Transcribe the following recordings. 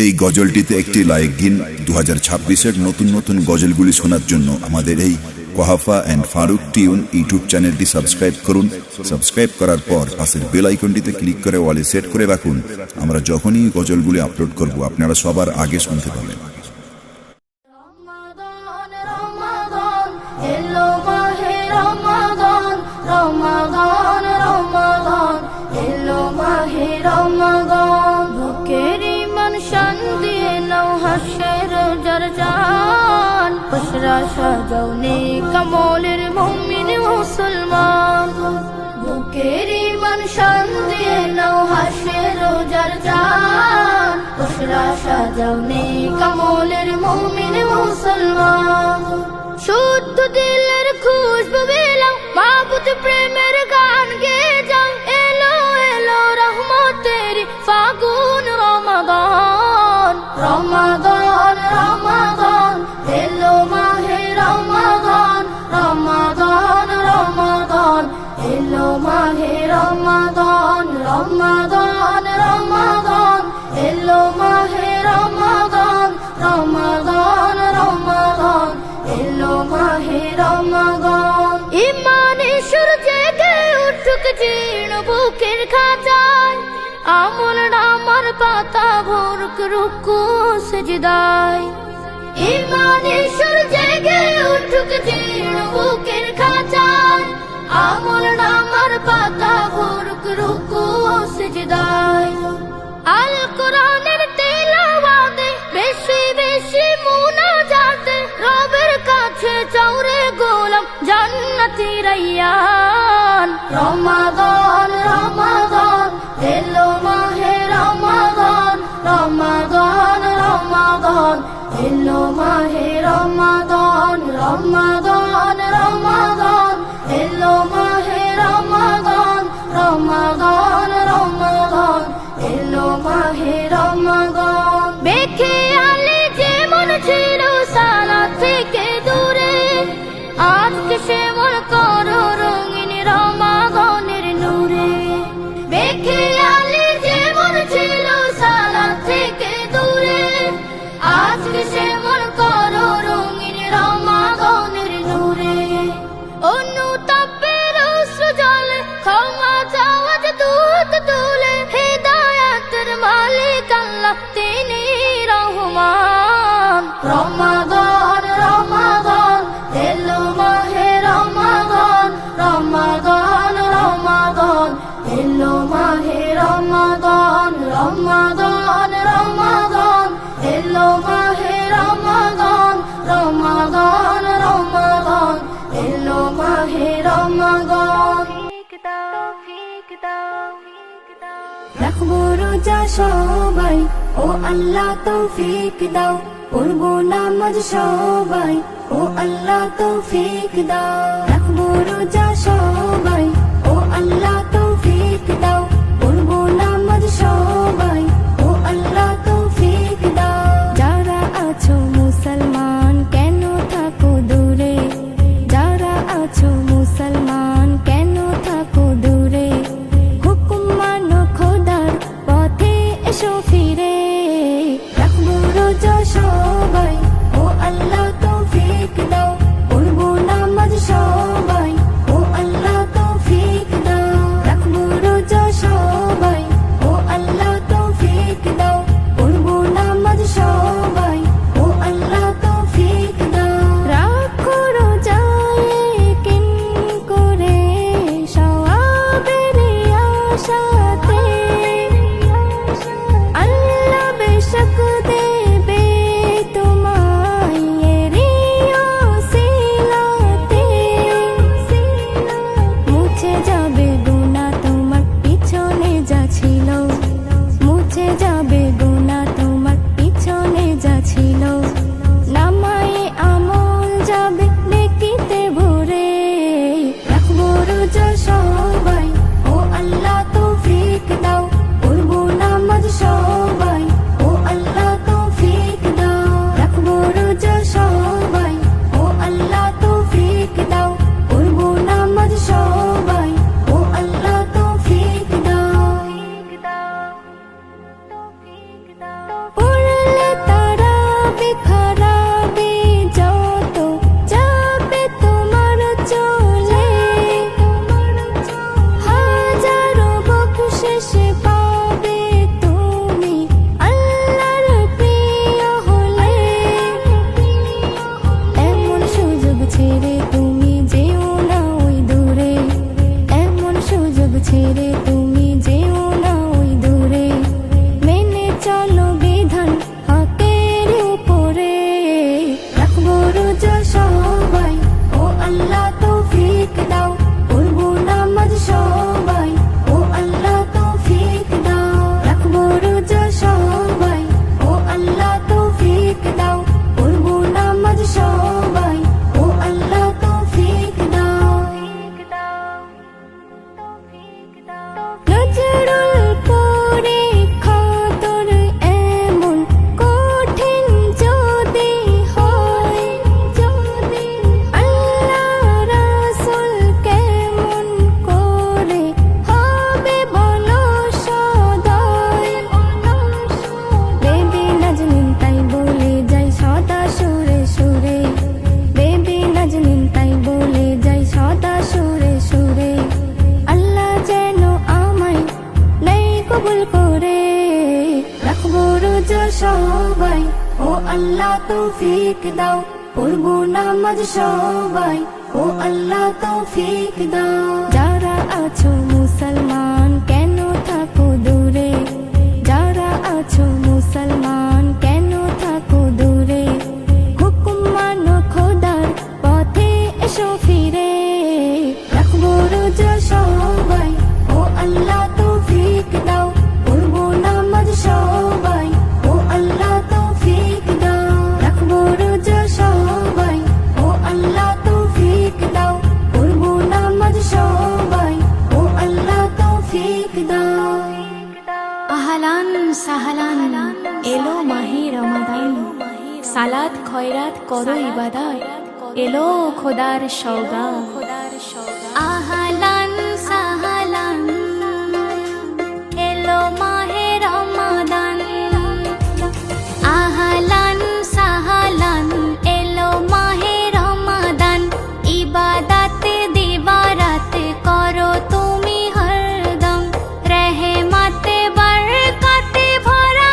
এই গজলটিতে একটি লাইক দিন। 2026-এর নতুন নতুন গজলগুলি শোনার জন্য আমাদের এই Quhafa and Faruk tune YouTube চ্যানেলটি সাবস্ক্রাইব করুন। সাবস্ক্রাইব করার পর পাশের বেল আইকনটিতে ক্লিক করে ওয়ালে সেট করে রাখুন। আমরা যখনই গজলগুলি আপলোড করব আপনারা সবার আগে শুনতে পাবেন। সাজাওনে কামলের মুমিন মুসলমান, বুকের ঈমান শান দিয়ে নাও হাসের রোজার জান। খুশরা সাজাওনে কামলের মুমিন মুসলমান, শুদ্ধ দিলের খুশবু বিলাও, মাবুদ প্রেমের গান গেয়ে যাও। এলো এলো রহমতের ফাগুন রমাদান, রমাদান রমাদান এলো মাহে রমাদান, রমাদান রমাদান এলো মাহে রমাদান, রমাদান রমাদান এলো মাহে রমাদান, রমাদান রমাদান এলো মাহে রমাদান। ইমানে সূর্যে জেগে উঠুক জীর্ণ বুকের খাঁচায়, আমল নামার পাতা ভরুক রুকু সিজদায়। ইমানে সূর্যে জেগে উঠুক জীর্ণ বুকের খাঁচায়, আমল নামার পাতা ভরুক রুকু সিজদায়। আল কোরআনের তিলাওয়াতে বেশি বেশি মুনাজাতে, রবের কাছে চাওরে গোলাম জান্নাতি রাইয়ান। রমাদান রমাদান এলো মাহে রমাদান, রমাদান রমাদান এলো মাহে রমাদান, রমাদান রমাদান এলো মাহে রমাদান, রমাদান রমাদান এলো মাহে রমাদান। বেখে আলে যেমন ছিল সালাত থেকে দূরে, আজকে সেমন করো রঙিন রমাদানের নূরে। বেখে আলে যেমন ছিল সালাত থেকে দূরে, আজকে সেমন করো রঙিন রমাদানের নূরে। অনুতাপের অশ্রু জলে ক্ষমা চাওয়া দূত তুলে, হিদায়াতের মালিক আল্লাহ তিনি রহমান। রমাদান রমাদান এলো মাহে রমাদান, রমাদান রমাদান এলো মাহে রমাদান, রমাদান রমাদান এলো মাহে রমাদান, রমাদান রমাদান এলো মাহে রমাদান। রাখবো রোজা সবাই, ও আল্লাহ তৌফিক দাও। পড়বো নামাজ সবাই, ও আল্লাহ তৌফিক দাও। রাখবো রোজা সবাই, ও আল্লাহ তৌফিক দাও। পড়বো নামাজ সবাই, ও আল্লাহ তৌফিক দাও। যারা আছো মুসলমান কেন থাকো দূরে, যারা আছো মুসলমান কেন থাকো দূরে। হুকুম মানো খোদার পথে এসো ফিরে। রাখবো রোজা সবাই, ও আল্লাহ তৌফিক দাও। পড়বো নামাজ সবাই, ও আল্লাহ তৌফিক দাও। রাখবো রোজা রোজা সবাই ও আল্লাহ তৌফিক দাও পড়বো নামাজ সবাই ও আল্লাহ তৌফিক দাও যারা আছো মুসলমান কেন থাকো দূরে যারা আছো মুসলমান কেন থাকো দূরে হুকুম মানো খোদার পথে এসো ফিরে রাখবো রোজা সবাই ও আল্লাহ তৌফিক দাও পড়বো নামাজ সবাই ও আল্লাহ তৌফিক দাও রাখবো রোজা সবাই ও আল্লাহ তৌফিক দাও পড়বো নামাজ সবাই ও আল্লাহ তৌফিক দাও আহলান সাহলান এলো মাহে রমাদান সালাত খয়রাত করো ইবাদত এলো খোদার সওগাত আহলান সাহলান এলো মাহে রমাদান আহলান সাহলান এলো মাহে রমাদান ইবাদত দিবারাত করো তুমি হরদম রহমতে বরকতে ভরা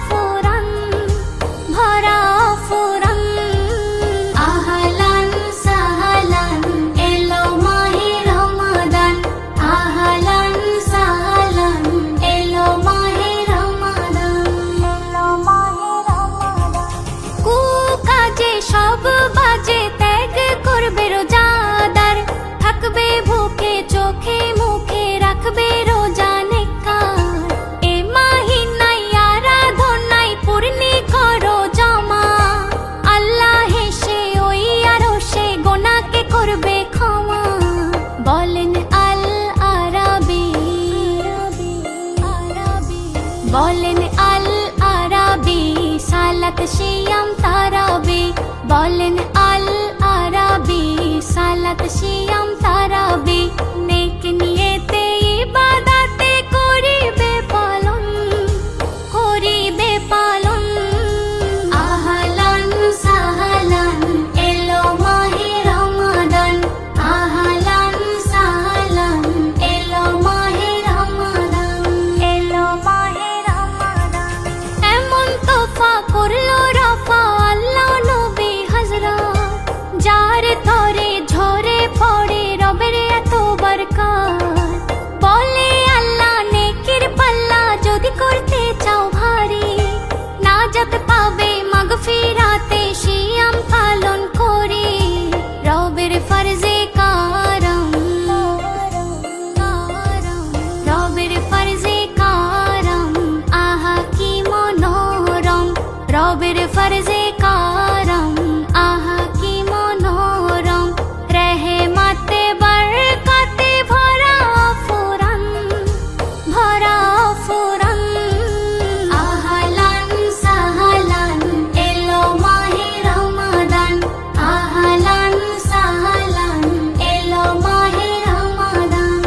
ফুরন আহলান সাহলান এলো মাহে রমাদান আহলান সাহলান এলো মাহে রমাদান কু কাজে সব বাজে ত্যাগ করবে রোজাদার থাকবে ভুকে চোখে মুখে রাখবে রোজা নেককার এ মাহিনায় আরাধনায় পূর্ণি করো জমা আল্লাহ হেসে ওই আরশে গোনাকে করবে ক্ষমা বলেন আল আরাবি বলেন আল আরাবি সালাত সিয়াম তারাবি বলেন আল আরাবি সালাত সিয়াম তারাবি নেক নিয়তে ইবাদতে করিবে পালন আহলান সাহলান এলো মাহে রমাদান আহলান সাহলান এলো মাহে রমাদান এমন তোফা করলো রফা আল্লাহ নবী হযরত যার তরে ঝরে পড়ে রবের এত বরকত বলে আল্লাহ নেকির পাল্লা যদি করতে চাও ভারী নাজাত পাবে মাগফিরাতে সিয়াম পালন করে রবের ফরজে কারম রবের ফরজে কারম আহা কি মনোরম রবের ফরজে কারম আহা কি মনোরম রহমতে বরকতে ভরা ফুরন আহলান সাহলান এলো মাহে রমাদান আহলান সাহলান এলো মাহে রমাদান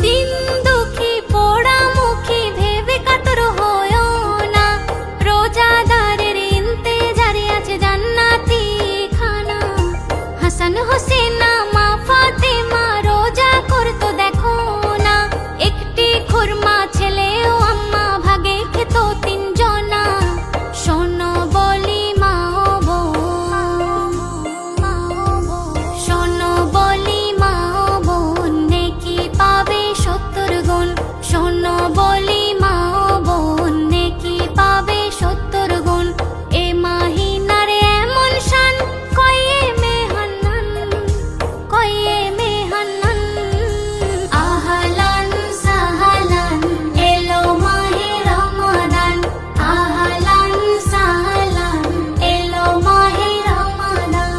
দিন দুঃখী পোড়া মুখী ভেবে কাতর হয়ো না রোজাদারের ইন্তেজারে আছে জান্নাতি খানা হাসান হোসেনা মা ফাতেমা রোজা করতো দেখো না একটি খুরমা ছেলে ও আম্মা ভাগে খেত তিনজনা শোনো বলি মা ও বোন শোনো বলি মা ও বোন নেকি পাবে 70 গুণ শোনো বলি মা ও বোন নেকি পাবে 70 গুণ এ মাহিনারে এমন শান কয়ে মেহান্নান আহলান সাহলান এলো মাহে রমাদান আহলান সাহলান এলো মাহে রমাদান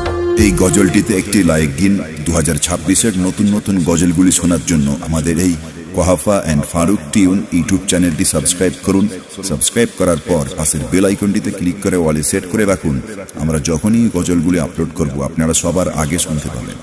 এই গজলটিতে একটি লাইক দিন। 2026-এর নতুন নতুন গজলগুলি শোনার জন্য আমাদের এই Quhafa and Faruk tune YouTube চ্যানেলটি সাবস্ক্রাইব করুন। সাবস্ক্রাইব করার পর পাশের বেল আইকনটিতে ক্লিক করে ওয়ালে সেট করে রাখুন। আমরা যখনই গজলগুলি আপলোড করব আপনারা সবার আগে শুনতে পাবেন।